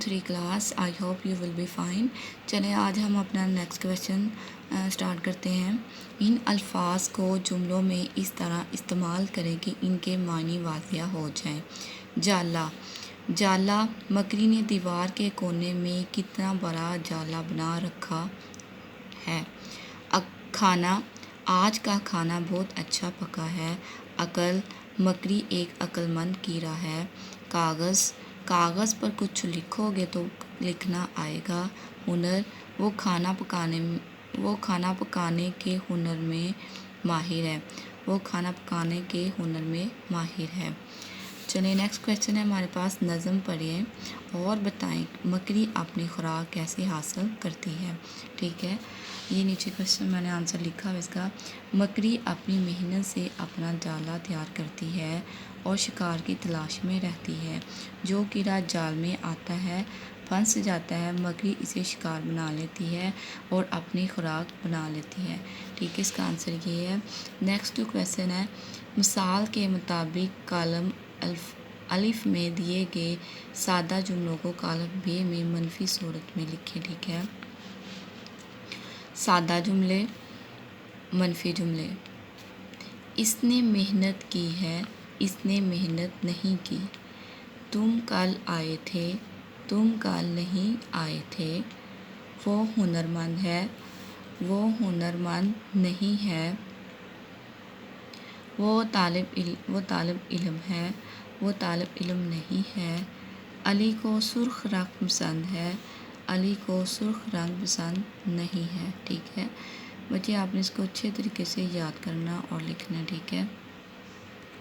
3 class. I hope you will be fine. चलें आज हम अपना नेक्स्ट क्वेश्चन स्टार्ट करते हैं। इन अल्फाज को जुमलों में इस तरह इस्तेमाल करें कि इनके मानी वाज़िया हो जाएं। जाला, जाला मकड़ी ने दीवार के कोने में कितना बड़ा जाला बना रखा है। खाना, आज का खाना बहुत अच्छा पका है। अकल, मकड़ी एक अक्लमंद कीड़ा है। कागज़, कागज़ पर कुछ लिखोगे तो लिखना आएगा। हुनर, वो खाना पकाने के हुनर में माहिर है। वो खाना पकाने के हुनर में माहिर है। चलिए नेक्स्ट क्वेश्चन है हमारे पास। नज़म पढ़िए और बताएं मकड़ी अपनी खुराक कैसे हासिल करती है। ठीक है, ये नीचे क्वेश्चन मैंने आंसर लिखा है इसका। मकड़ी अपनी मेहनत से अपना जाला तैयार करती है और शिकार की तलाश में रहती है। जो कीड़ा जाल में आता है फंस जाता है, मकड़ी इसे शिकार बना लेती है और अपनी खुराक बना लेती है। ठीक है, इसका आंसर ये है। नेक्स्ट क्वेश्चन है, मिसाल के मुताबिक कॉलम अलिफ में दिए गए सादा जुमलों को कॉलम बे में मनफी सूरत में लिखें। ठीक है, सादा जुमले, मनफी जुमले। इसने मेहनत की है, इसने मेहनत नहीं की। तुम कल आए थे, तुम कल नहीं आए थे। वो हुनरमंद है, वो हुनरमंद नहीं है। वो तालिब इल्म है, वो तालिब इल्म नहीं है। अली को सुर्ख रंग पसंद है, अली को सुर्ख रंग पसंद नहीं है। ठीक है बच्चे, आपने इसको अच्छे तरीके से याद करना और लिखना। ठीक है।